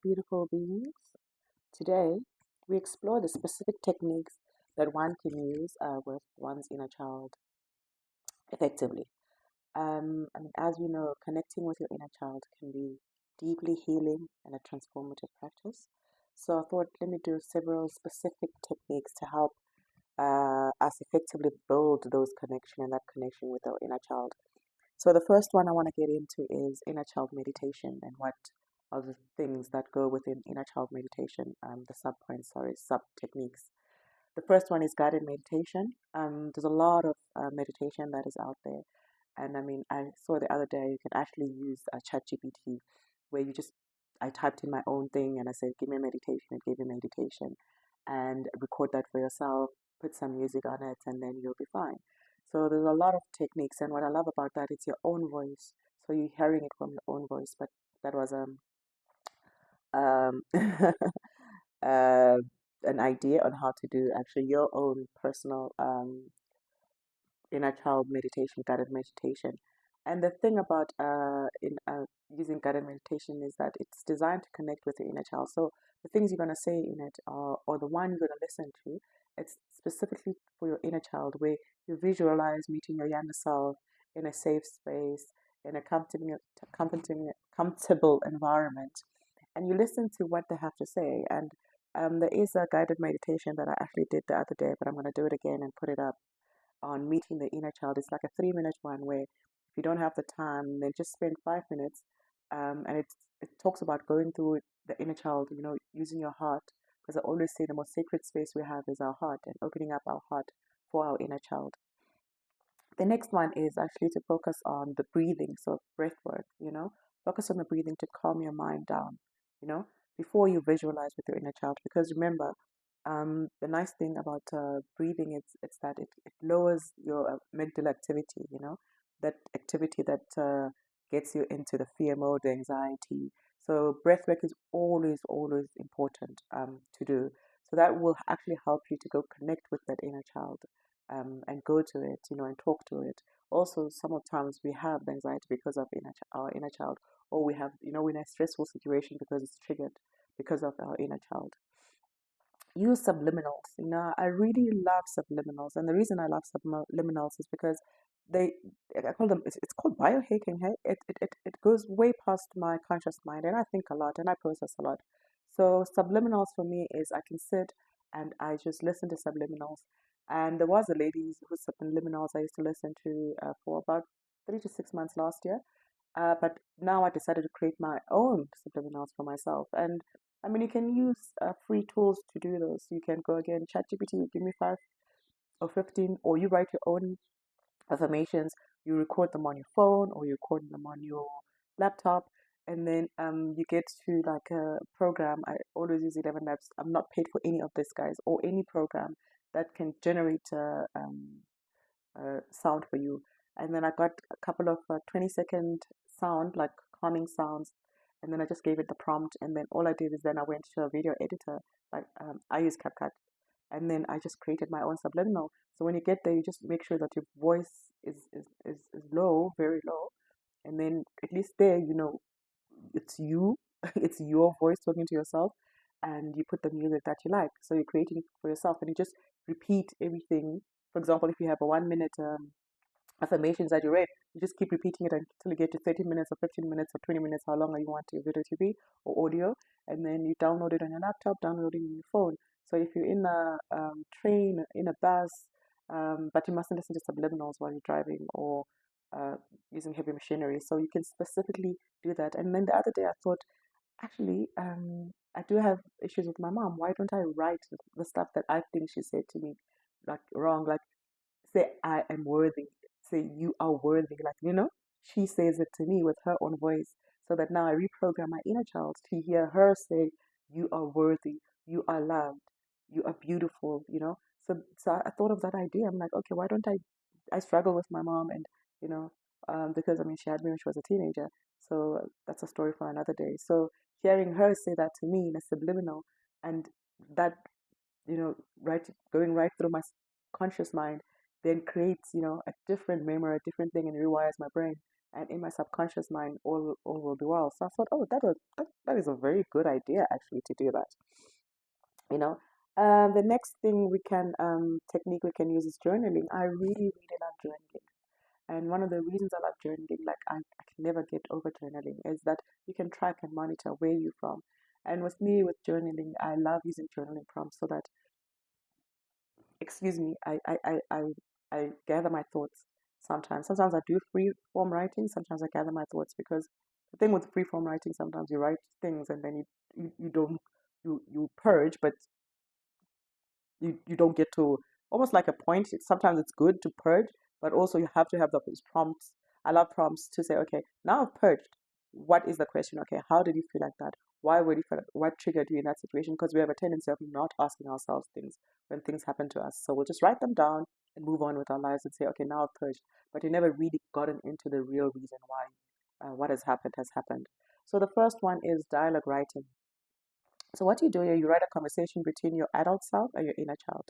beautiful beings. Today, we explore the specific techniques that one can use with one's inner child effectively. As we know, connecting with your inner child can be deeply healing and a transformative practice. So, I thought let me do several specific techniques to help us effectively build those connection and that connection with our inner child. So the first one I want to get into is inner child meditation and what are the things that go within inner child meditation, the sub points, sorry, sub techniques. The first one is guided meditation. There's a lot of meditation that is out there. And I mean, I saw the other day you can actually use ChatGPT where I typed in my own thing and I said, give me a meditation, and give me a meditation and record that for yourself, put some music on it, and then you'll be fine. So there's a lot of techniques, and what I love about that, it's your own voice. So you're hearing it from your own voice. But that was uh, an idea on how to do actually your own personal inner child meditation, guided meditation. And the thing about in using guided meditation is that it's designed to connect with the inner child. So the things you're going to say in it, or the one you're going to listen to, it's specifically for your inner child, where you visualize meeting your younger self in a safe space, in a comfortable environment, and you listen to what they have to say. And there is a guided meditation that I actually did the other day, but I'm going to do it again and put it up on meeting the inner child. It's like a 3 minute one where if you don't have the time, then just spend 5 minutes. And it talks about going through the inner child, using your heart. Because I always say the most sacred space we have is our heart and opening up our heart for our inner child. The next one is actually to focus on the breathing, so breath work, focus on the breathing to calm your mind down, you know, before you visualize with your inner child. Because remember, the nice thing about breathing is it's that it lowers your mental activity, that activity that gets you into the fear mode, the anxiety. So breath work is always, always important to do. So that will actually help you to go connect with that inner child and go to it, and talk to it. Also, sometimes we have the anxiety because of our inner child, or we have, we're in a stressful situation because it's triggered because of our inner child. Use subliminals. I really love subliminals, and the reason I love subliminals is because they, I call them, it's called biohacking. Hey, it goes way past my conscious mind, and I think a lot, and I process a lot. So subliminals for me is I can sit and I just listen to subliminals. And there was a lady whose subliminals I used to listen to for about 3 to 6 months last year. But now I decided to create my own subliminals for myself. And I mean, you can use free tools to do those. You can go again, ChatGPT, give me 5 or 15, or you write your own affirmations. You record them on your phone or you record them on your laptop. And then you get to like a program. I always use 11 Labs. I'm not paid for any of this, guys, or any program that can generate sound for you. And then I got a couple of 20-second sound, like calming sounds. And then I just gave it the prompt. And then all I did is then I went to a video editor. Like I use CapCut. And then I just created my own subliminal. So when you get there, you just make sure that your voice is low, very low. And then at least there, it's you, it's your voice talking to yourself. And you put the music that you like. So you're creating it for yourself. And you just repeat everything. For example, if you have a 1 minute affirmations that you read, you just keep repeating it until you get to 30 minutes or 15 minutes or 20 minutes, how long you want your video to be or audio. And then you download it on your laptop, download it on your phone. So if you're in a train, in a bus, but you mustn't listen to subliminals while you're driving or uh, using heavy machinery. So you can specifically do that. And then the other day I thought, actually, I do have issues with my mom. Why don't I write the stuff that I think she said to me, like wrong? Like say I am worthy, say you are worthy. Like, she says it to me with her own voice. So that now I reprogram my inner child to hear her say, you are worthy, you are loved, you are beautiful. So I thought of that idea. I'm like, okay, why don't I struggle with my mom and, you know, because I mean, she had me when she was a teenager. So that's a story for another day. So hearing her say that to me in a subliminal and that, right, going right through my conscious mind then creates, a different memory, a different thing, and rewires my brain. And in my subconscious mind, all will be well. So I thought, oh, that is a very good idea actually to do that. You know, the next thing we can technique we can use is journaling. I really, really love journaling. And one of the reasons I love journaling, like I can never get over journaling, is that you can track and monitor where you're from. And with me, with journaling, I love using journaling prompts so that, excuse me, I gather my thoughts sometimes. Sometimes I do free form writing, sometimes I gather my thoughts because the thing with free form writing, sometimes you write things and then you don't, you purge, but you don't get to almost like a point. Sometimes it's good to purge, but also you have to have those prompts. I love prompts to say, okay, now I've purged. What is the question? Okay, how did you feel like that? Why would you feel like, what triggered you in that situation? Because we have a tendency of not asking ourselves things when things happen to us. So we'll just write them down and move on with our lives and say, okay, now I've purged. But you never really gotten into the real reason why what has happened has happened. So the first one is dialogue writing. So what you do here, you write a conversation between your adult self and your inner child.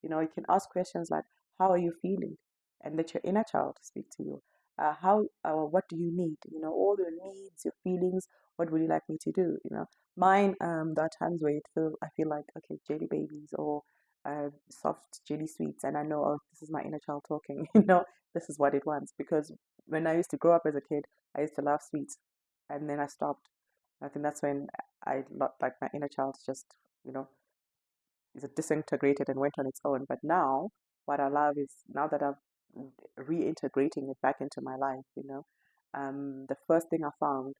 You can ask questions like, "How are you feeling?" and let your inner child speak to you. What do you need? All your needs, your feelings. What would you like me to do? Mine. There are times where I feel like, okay, jelly babies or soft jelly sweets, and I know, oh, this is my inner child talking. This is what it wants. Because when I used to grow up as a kid, I used to love sweets, and then I stopped. I think that's when like my inner child just, you know, is disintegrated and went on its own. But now, what I love is now that I'm reintegrating it back into my life, the first thing I found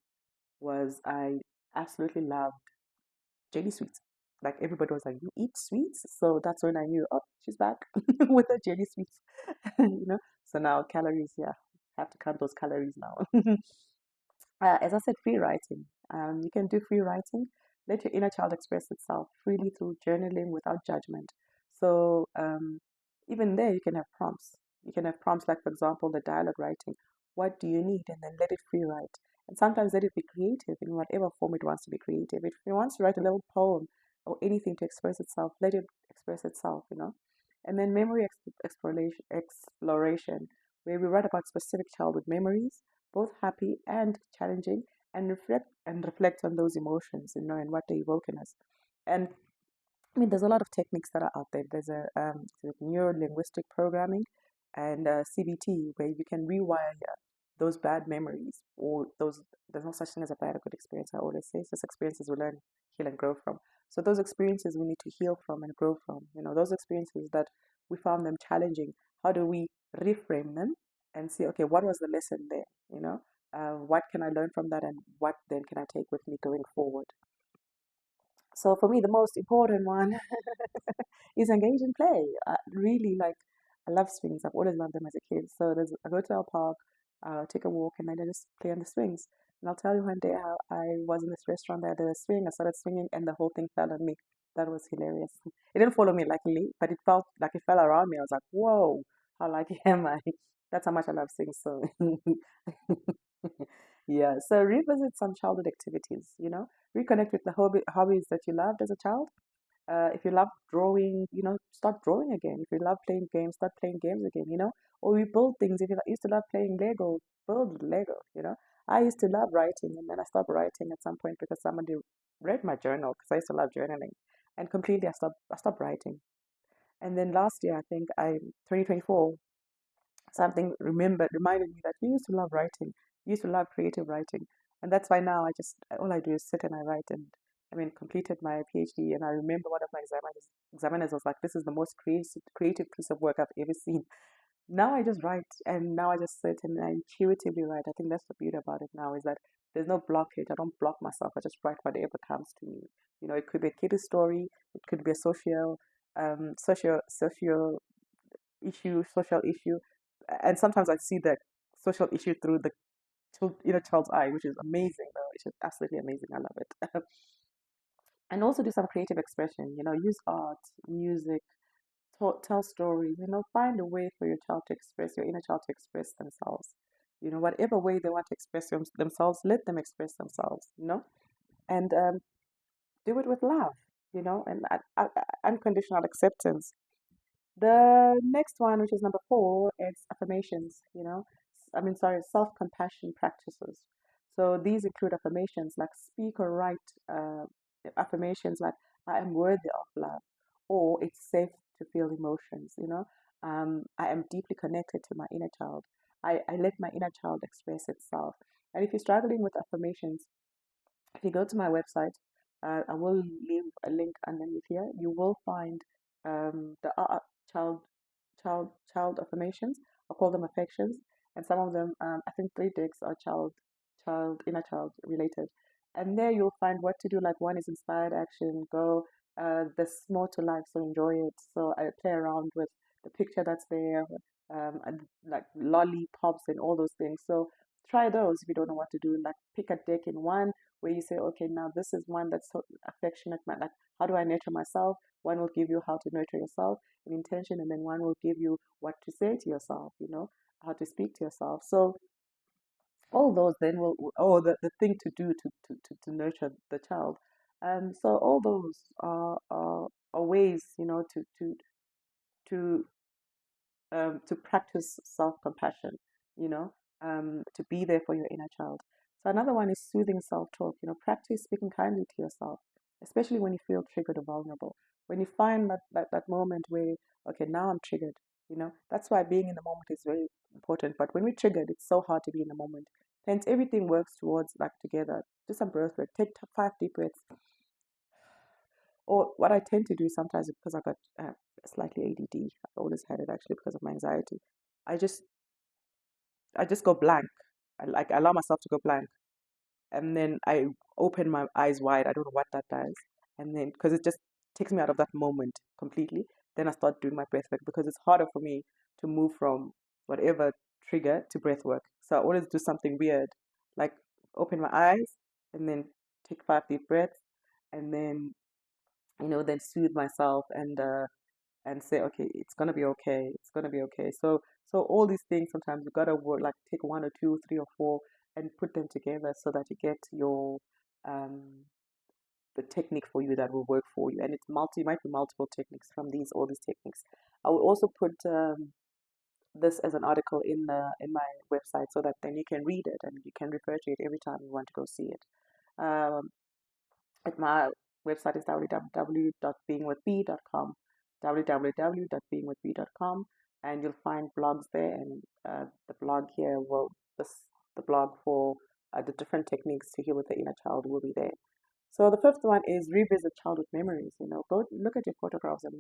was I absolutely loved jelly sweets. Like everybody was like, "You eat sweets?" So that's when I knew, oh, she's back with the jelly sweets, So now calories, yeah, have to count those calories now. As I said, free writing. You can do free writing. Let your inner child express itself freely through journaling without judgment. So even there, you can have prompts. You can have prompts like, for example, the dialogue writing. What do you need? And then let it free write. And sometimes let it be creative in whatever form it wants to be creative. If it wants to write a little poem or anything to express itself, let it express itself. And then memory exploration, where we write about specific childhood memories, both happy and challenging, and reflect on those emotions, and what they evoke in us. And I mean, there's a lot of techniques that are out there. There's neuro linguistic programming and CBT, where you can rewire those bad memories or those. There's no such thing as a bad or good experience. I always say it's just experiences we learn, heal, and grow from. So those experiences we need to heal from and grow from. Those experiences that we found them challenging. How do we reframe them and see, okay, what was the lesson there? What can I learn from that, and what then can I take with me going forward? So for me, the most important one is engage in play. Really, like, I love swings. I've always loved them as a kid. So I go to our park, take a walk, and then I just play on the swings. And I'll tell you one day how I was in this restaurant that had a swing. I started swinging, and the whole thing fell on me. That was hilarious. It didn't follow me luckily, but it felt like it fell around me. I was like, whoa, how lucky am I? That's how much I love swings. So yeah. So revisit some childhood activities. Reconnect with the hobbies that you loved as a child. If you love drawing, start drawing again. If you love playing games, start playing games again. Or we build things. If you used to love playing Lego, build Lego. I used to love writing, and then I stopped writing at some point because somebody read my journal because I used to love journaling, and completely I stopped writing. And then last year, I think 2024, something reminded me that we used to love writing. We used to love creative writing, and that's why now all I do is sit and I write. And I mean, completed my PhD, and I remember one of my examiners was like, "This is the most creative piece of work I've ever seen." Now I just write, and now I just sit and I intuitively write. I think that's the beauty about it now is that there's no blockage. I don't block myself. I just write whatever comes to me. It could be a kiddie story. It could be a social social issue, and sometimes I see the social issue through the child's eye, which is amazing. Though it's just absolutely amazing. I love it. And also do some creative expression. Use art, music, tell stories. Find a way for your inner child to express themselves. Whatever way they want to express themselves, let them express themselves. And do it with love. And unconditional acceptance. The next one, which is number four, is affirmations, I mean, sorry, self-compassion practices. So these include affirmations like speak or write affirmations like I am worthy of love, or it's safe to feel emotions, I am deeply connected to my inner child. I let my inner child express itself. And if you're struggling with affirmations, if you go to my website, I will leave a link underneath here. You will find the child, child affirmations. I call them affections, and some of them, I think three decks are inner child related. And there you'll find what to do. Like one is inspired action, go. There's more to life, so enjoy it. So I play around with the picture that's there, and like lollipops and all those things. So try those if you don't know what to do. Like pick a deck in one where you say, okay, now this is one that's so affectionate, like how do I nurture myself? One will give you how to nurture yourself, an intention, and then one will give you what to say to yourself, how to speak to yourself. So all those then or the thing to do to nurture the child. So all those are ways, to to practice self-compassion, you know, to be there for your inner child. So another one is soothing self-talk. Practice speaking kindly to yourself, especially when you feel triggered or vulnerable. When you find that moment where, okay, now I'm triggered, that's why being in the moment is very important. But when we're triggered, it's so hard to be in the moment. Hence, everything works towards like together. Do some breath work. Take five deep breaths. Or what I tend to do sometimes because I got slightly ADD. I've always had it actually because of my anxiety. I just I just go blank. I allow myself to go blank, and then I open my eyes wide. I don't know what that does, and then because it just takes me out of that moment completely. Then I start doing my breath work because it's harder for me to move from whatever trigger to breath work. So I always do something weird, like open my eyes and then take five deep breaths, and then then soothe myself and say, okay, it's gonna be okay. It's gonna be okay. So all these things sometimes you gotta work like take one or two, three or four, and put them together so that you get your um the technique for you that will work for you. And it's might be multiple techniques from all these techniques. I will also put this as an article in my website so that then you can read it and you can refer to it every time you want to go see it. Um, at my website is www.beingwithb.com, www.beingwithb.com, and you'll find blogs there. And the blog here this the blog for the different techniques to heal with the inner child will be there. So the fifth one is revisit childhood memories. Go look at your photographs and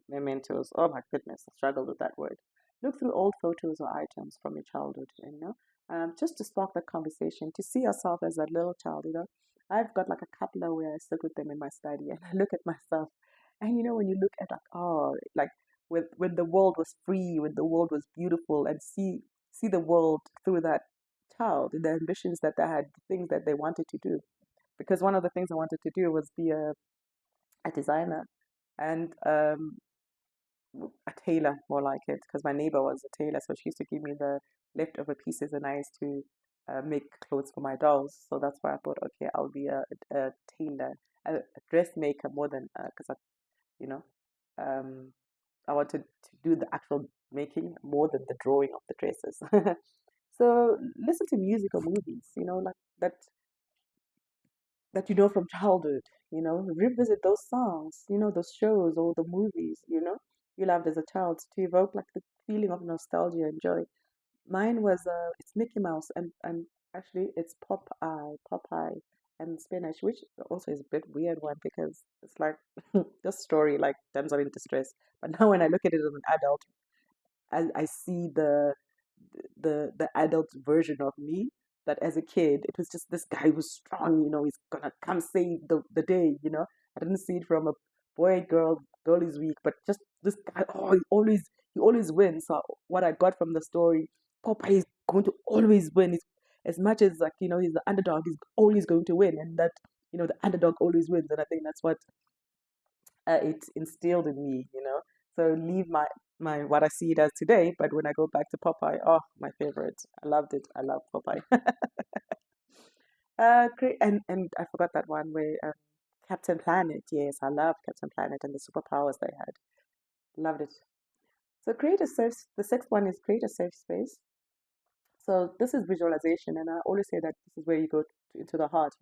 mementos. Oh my goodness, I struggled with that word. Look through old photos or items from your childhood, just to spark that conversation, to see yourself as that little child. I've got like a couple of where I sit with them in my study and I look at myself, and when you look at like like when the world was free, when the world was beautiful, and see the world through that child, the ambitions that they had, the things that they wanted to do because one of the things I wanted to do was be a designer and a tailor, more like it, because my neighbor was a tailor, so she used to give me the leftover pieces, and I used to make clothes for my dolls. So that's why I thought, okay, I'll be a tailor, a dressmaker more than because you know, um, I wanted to do the actual making more than the drawing of the dresses. So listen to music or movies, like that from childhood, revisit those songs, those shows or the movies, you loved as a child to evoke like the feeling of nostalgia and joy. Mine was it's Mickey Mouse and actually it's Popeye and spinach, which also is a bit weird one because it's like the story like damsel in distress. But now when I look at it as an adult, I see the adult version of me that as a kid it was just this guy who's strong, he's gonna come save the day, I didn't see it from a girl is weak, but just this guy, oh, he always wins. So what I got from the story, Popeye is going to always win. As much as like he's the underdog, he's always going to win, and that the underdog always wins, and I think that's what it instilled in me, So leave my what I see it as today, but when I go back to Popeye, oh, my favorite. I loved it. I love Popeye. Great, and I forgot that one where Captain Planet. Yes, I love Captain Planet and the superpowers they had. Loved it. So create a safe. The sixth one is create a safe space. So this is visualization, and I always say that this is where you go into the heart.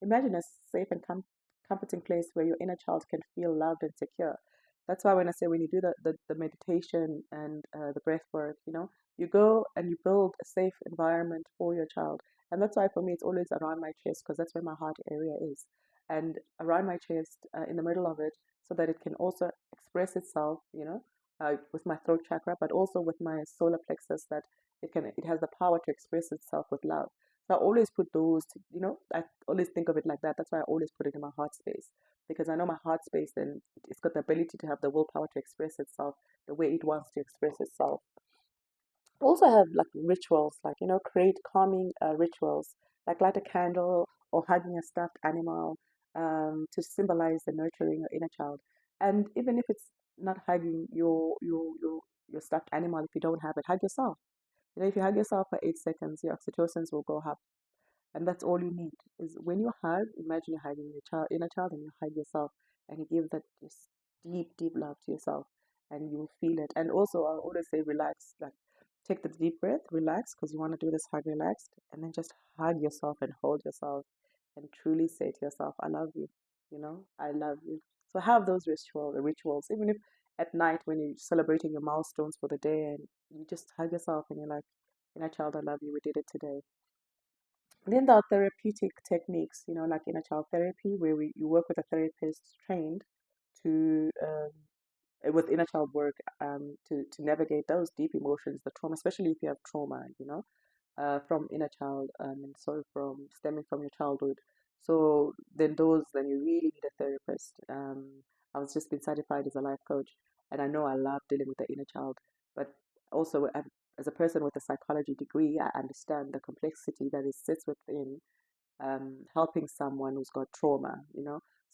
Imagine a safe and comforting place where your inner child can feel loved and secure. That's why when I say when you do the meditation and the breath work, you go and you build a safe environment for your child. And that's why for me it's always around my chest because that's where my heart area is, and around my chest, in the middle of it, so that it can also express itself. With my throat chakra, but also with my solar plexus, that it has the power to express itself with love. So I always put those, I always think of it like that. That's why I always put it in my heart space, because I know my heart space, then it's got the ability to have the willpower to express itself the way it wants to express itself. Also have like rituals, like create calming rituals, like light a candle or hugging a stuffed animal, to symbolize the nurturing your inner child. And even if it's not hugging your stuffed animal, if you don't have it, hug yourself. If you hug yourself for 8 seconds, your oxytocins will go up. And that's all you need is when you hug, imagine you're hugging your child, inner child, and you hug yourself and you give that just deep, deep love to yourself, and you'll feel it. And also, I always say relax, like take the deep breath, relax, because you want to do this hug relaxed, and then just hug yourself and hold yourself and truly say to yourself, I love you, I love you. So have those rituals, even if at night when you're celebrating your milestones for the day and you just hug yourself and you're like, inner child, I love you, we did it today. Then there are therapeutic techniques, like inner child therapy, where you work with a therapist trained to with inner child work, to navigate those deep emotions, the trauma, especially if you have trauma, from inner child, and sort of from stemming from your childhood. So then you really need a therapist. I was just been certified as a life coach, and I know I love dealing with the inner child, but also as a person with a psychology degree, I understand the complexity that it sits within, helping someone who's got trauma.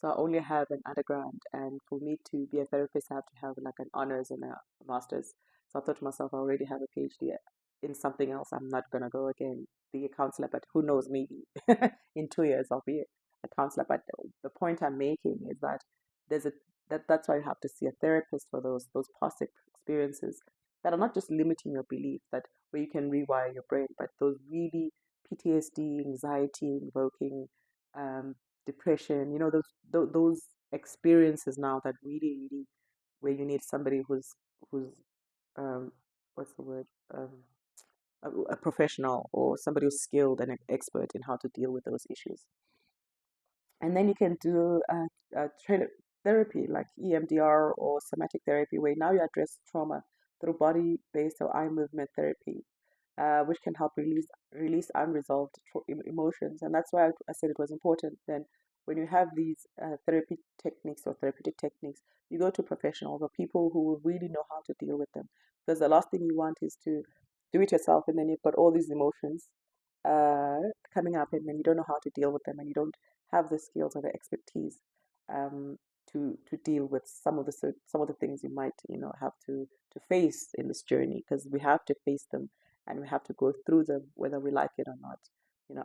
So I only have an undergrad, and for me to be a therapist, I have to have like an honors and a master's. So I thought to myself, I already have a PhD in something else. I'm not gonna go again be a counselor, but who knows, maybe in 2 years I'll be a counselor. But the point I'm making is that there's a that's why you have to see a therapist for those past experiences that are not just limiting your belief, that where you can rewire your brain, but those really PTSD, anxiety invoking, um, depression, those experiences now that really, really, where you need somebody who's um, what's the word, a professional, or somebody who's skilled and an expert in how to deal with those issues. And then you can do therapy like EMDR or somatic therapy, where now you address trauma through body-based or eye movement therapy, which can help release unresolved emotions. And that's why I said it was important. Then, when you have these therapy techniques or therapeutic techniques, you go to professionals or people who will really know how to deal with them. Because the last thing you want is to do it yourself, and then you've got all these emotions uh, coming up, and then you don't know how to deal with them, and you don't have the skills or the expertise, um, to deal with some of the things you might have to face in this journey, because we have to face them and we have to go through them whether we like it or not.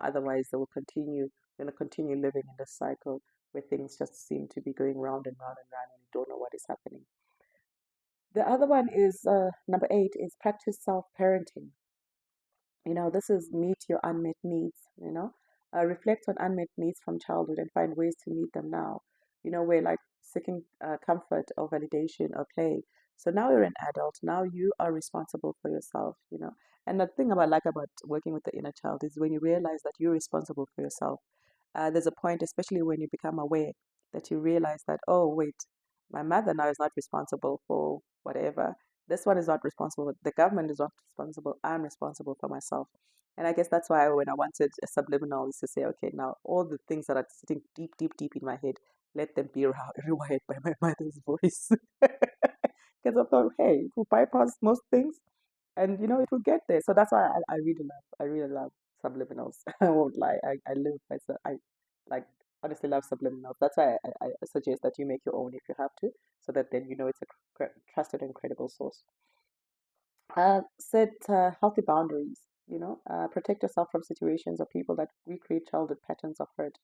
Otherwise they will continue going to continue living in this cycle where things just seem to be going round and round and round and you don't know what is happening. The other one is number 8 is practice self-parenting. This is meet your unmet needs. Reflect on unmet needs from childhood and find ways to meet them now. We're like seeking comfort or validation or play. So now you're an adult. Now you are responsible for yourself. And the thing about like about working with the inner child is when you realize that you're responsible for yourself. There's a point, especially when you become aware, that you realize that, oh, wait, my mother now is not responsible for whatever. This one is not responsible. The government is not responsible. I'm responsible for myself. And I guess that's why when I wanted a subliminal is to say, okay, now all the things that are sitting deep, deep, deep in my head, let them be rewired by my mother's voice. Because I thought, hey, it will bypass most things, and it will get there. So that's why I really love subliminals. I won't lie. I live by I like honestly love subliminals. That's why I suggest that you make your own if you have to, so that then it's a trusted and credible source. Set healthy boundaries. Protect yourself from situations or people that recreate childhood patterns of hurt.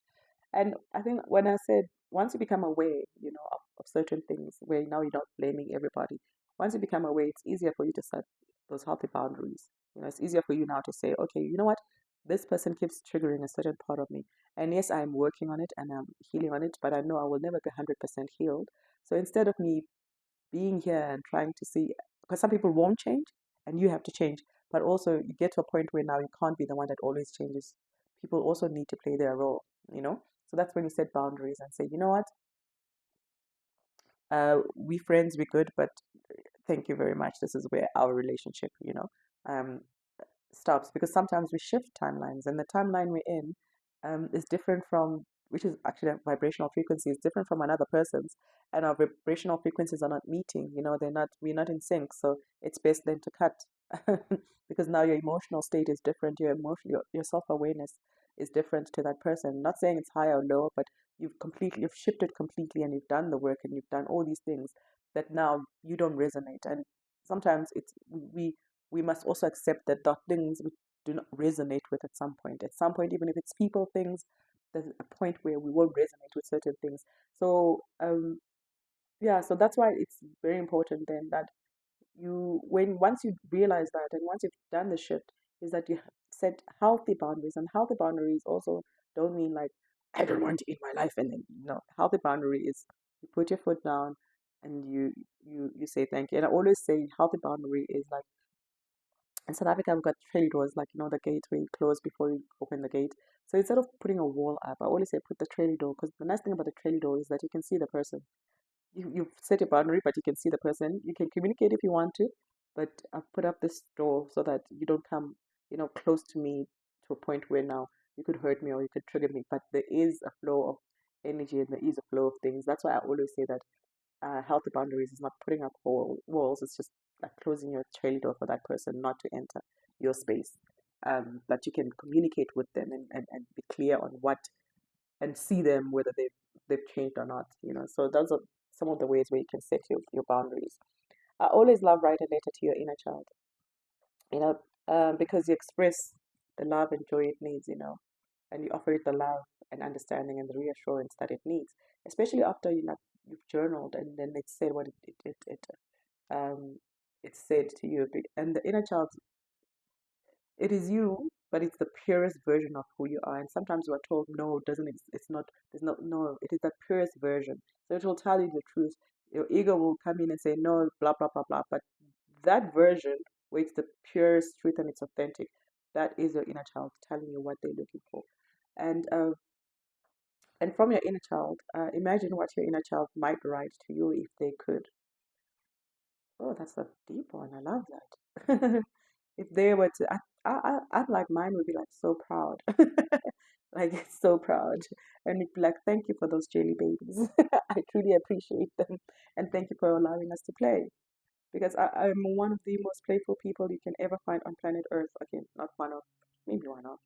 And I think when I said once you become aware, of certain things, where now you're not blaming everybody, once you become aware, it's easier for you to set those healthy boundaries. It's easier for you now to say, okay, you know what? This person keeps triggering a certain part of me. And yes, I'm working on it and I'm healing on it, but I know I will never be 100% healed. So instead of me being here and trying to see, because some people won't change and you have to change, but also you get to a point where now you can't be the one that always changes. People also need to play their role, you know? So that's when you set boundaries and say, you know what? We friends, we good, but thank you very much. This is where our relationship, um, stops, because sometimes we shift timelines and the timeline we're in is different from, which is actually a vibrational frequency is different from another person's, and our vibrational frequencies are not meeting. We're not in sync. So it's best then to cut because now your emotional state is different. Your self-awareness is different to that person. Not saying it's higher or lower, but you've shifted completely, and you've done the work, and you've done all these things that now you don't resonate. And sometimes we must also accept that the things we do not resonate with at some point. At some point, even if it's people, things, there's a point where we won't resonate with certain things. So yeah, so that's why it's very important then that when once you realize that and once you've done the shift, is that you set healthy boundaries. And healthy boundaries also don't mean like I don't want you in my life, and then no. Healthy boundary is you put your foot down and you say thank you. And I always say healthy boundary is like, in South Africa, we've got trade doors, like, the gate where you close before you open the gate. So instead of putting a wall up, I always say put the trailer door, because the nice thing about the trailer door is that you can see the person. You've set a boundary, but you can see the person. You can communicate if you want to, but I've put up this door so that you don't come, close to me to a point where now you could hurt me or you could trigger me. But there is a flow of energy and there is a flow of things. That's why I always say that healthy boundaries is not putting up walls. It's just like closing your trail door for that person not to enter your space. But you can communicate with them and be clear on what and see them whether they've changed or not. So those are some of the ways where you can set your boundaries. I always love write a letter to your inner child, you know, because you express the love and joy it needs, and you offer it the love and understanding and the reassurance that it needs, especially after you've journaled and then it said what um it said to you. And the inner child, it is you, but it's the purest version of who you are. And sometimes we're told, no, it doesn't. It's not. There's not. No, it is the purest version. So it will tell you the truth. Your ego will come in and say, no, blah blah blah blah. But that version, where it's the purest truth and it's authentic, that is your inner child telling you what they're looking for. And from your inner child, imagine what your inner child might write to you if they could. Oh, that's a deep one. I love that. If they were to, I'd like mine would be like so proud, like so proud, and it'd be like, thank you for those jelly babies. I truly appreciate them, and thank you for allowing us to play. Because I'm one of the most playful people you can ever find on planet Earth. Okay, not one of, maybe one of.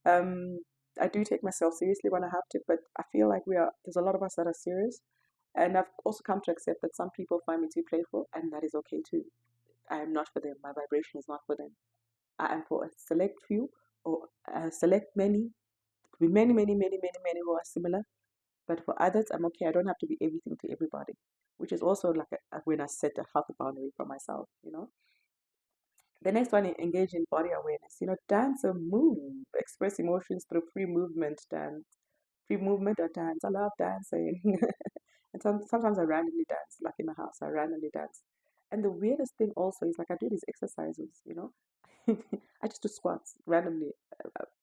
Um, I do take myself seriously when I have to, but I feel like there's a lot of us that are serious, and I've also come to accept that some people find me too playful, and that is okay too. I am not for them. My vibration is not for them. I am for a select few or a select many, could be many, many, many, many, many who are similar. But for others, I'm okay. I don't have to be everything to everybody, which is also like when I set a healthy boundary for myself. The next one, engage in body awareness. Dance or move, express emotions through free movement, dance, free movement or dance. I love dancing. And sometimes I randomly dance, like in the house, I randomly dance. And the weirdest thing also is like I do these exercises. I just do squats randomly.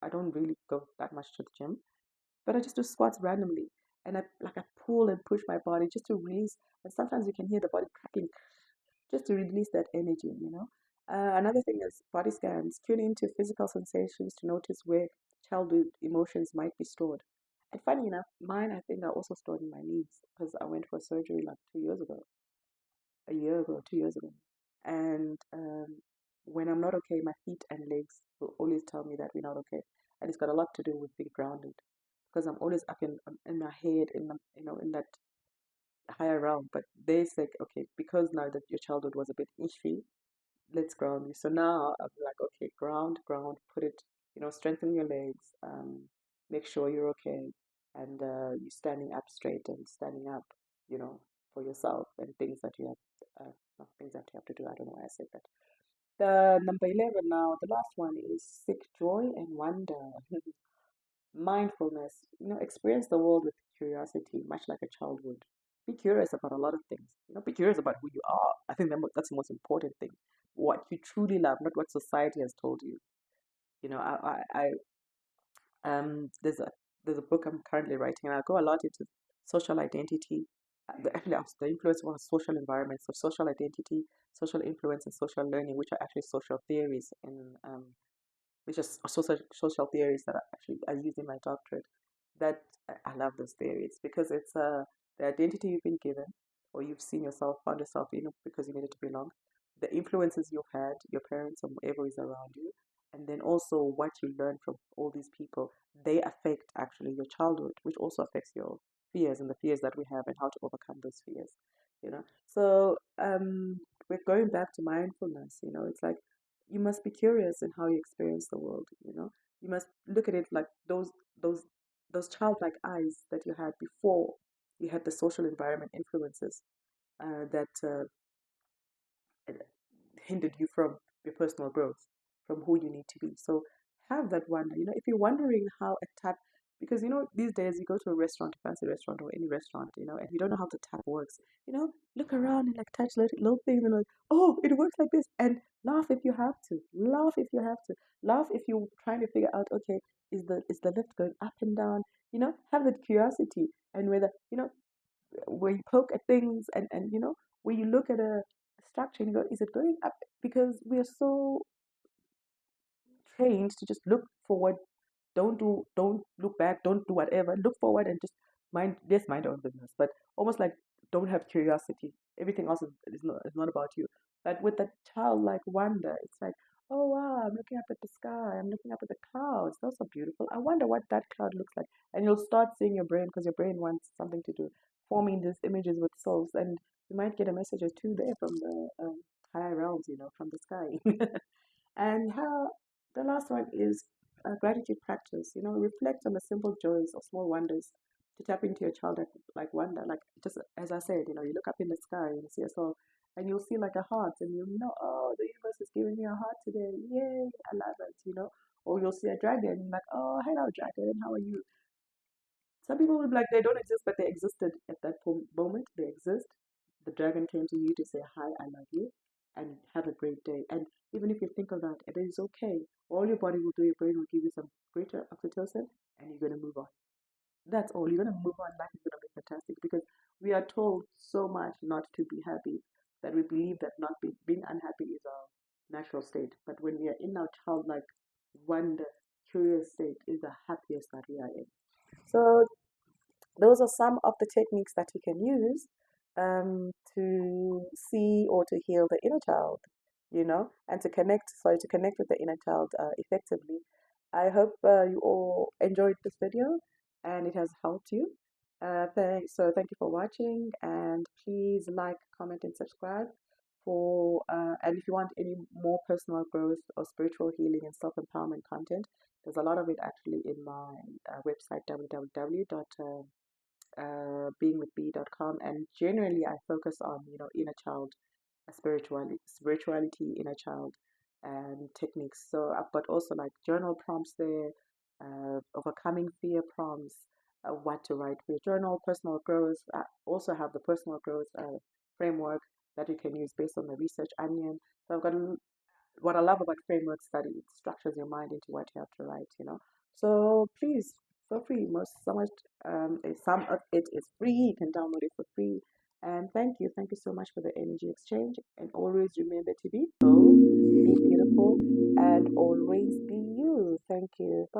I don't really go that much to the gym, but I just do squats randomly. And I pull and push my body just to release. And sometimes you can hear the body cracking just to release that energy. Another thing is body scans. Tune into physical sensations to notice where childhood emotions might be stored. And funny enough, mine I think are also stored in my knees because I went for surgery like 2 years ago, a year ago, 2 years ago. And when I'm not okay, my feet and legs will always tell me that we're not okay. And it's got a lot to do with being grounded because I'm always up in my head, in that higher realm. But they say, okay, because now that your childhood was a bit iffy, let's ground you. So now I'm like, okay, ground, ground, put it, strengthen your legs, make sure you're okay, and you're standing up straight and standing up, for yourself and things that you have. things that you have to do. I don't know why I said that. The number 11 now, the last one is seek joy and wonder. Mindfulness, experience the world with curiosity, much like a child would. Be curious about a lot of things. Be curious about who you are. I think that's the most important thing. What you truly love, not what society has told you. You know, there's a book I'm currently writing, and I go a lot into social identity. Actually, the influence of social environment, so social identity, social influence, and social learning, which are actually social theories in which are social theories that I use in my doctorate. That I love those theories because it's the identity you've been given, or you've seen yourself, found yourself in because you needed to belong, the influences you've had, your parents or whoever is around you, and then also what you learn from all these people. They affect actually your childhood, which also affects your fears and the fears that we have and how to overcome those fears. So we're going back to mindfulness. It's like you must be curious in how you experience the world. You must look at it like those those childlike eyes that you had before you had the social environment influences that hindered you from your personal growth, from who you need to be. So have that wonder. If you're wondering how a tap, because these days you go to a restaurant, a fancy restaurant or any restaurant, and you don't know how the tap works. Look around and like touch little things and like, oh, it works like this, and laugh if you have to. Laugh if you have to. Laugh if you're trying to figure out, okay, is the lift going up and down? Have that curiosity, and whether where you poke at things, and where you look at a structure and you go, is it going up? Because we are so trained to just look forward, don't look back, don't do whatever, look forward and just mind your own business, but almost like don't have curiosity. Everything else is not about you. But with that childlike wonder, it's like, oh wow, I'm looking up at the sky, I'm looking up at the clouds, those are beautiful, I wonder what that cloud looks like. And you'll start seeing your brain, because your brain wants something to do, forming these images with souls, and you might get a message or two there from the higher realms, from the sky. And how the last one is gratitude practice. Reflect on the simple joys or small wonders to tap into your childlike like wonder. Like just as I said, you look up in the sky and you see yourself, and you'll see like a heart, and oh, the universe is giving me a heart today. Yay, I love it. Or you'll see a dragon, like, oh, hello, dragon, how are you? Some people will be like, they don't exist, but they existed at that moment. They exist. The dragon came to you to say, hi, I love you, and have a great day. And even if you think of that, it is okay. All your body will do, your brain will give you some greater oxytocin, and you're going to move on. That's all. You're going to move on. Life is going to be fantastic because we are told so much not to be happy that we believe that not being unhappy is our natural state. But when we are in our childlike wonder, curious state, is the happiest that we are in. So those are some of the techniques that you can use to see or to heal the inner child, and to connect with the inner child effectively. I hope you all enjoyed this video and it has helped you. Thank you for watching, and please like, comment, and subscribe and if you want any more personal growth or spiritual healing and self-empowerment content, there's a lot of it actually in my website www.beingwithb.com, and generally I focus on inner child spirituality, inner child, and techniques. So I've got also like journal prompts there, overcoming fear prompts, what to write for your journal, personal growth. I also have the personal growth framework that you can use based on the research onion. So I've got what I love about framework study, it structures your mind into what you have to write. So please feel free. Some of it is free. You can download it for free. And thank you so much for the energy exchange. And always remember to be bold, be beautiful, and always be you. Thank you. Bye.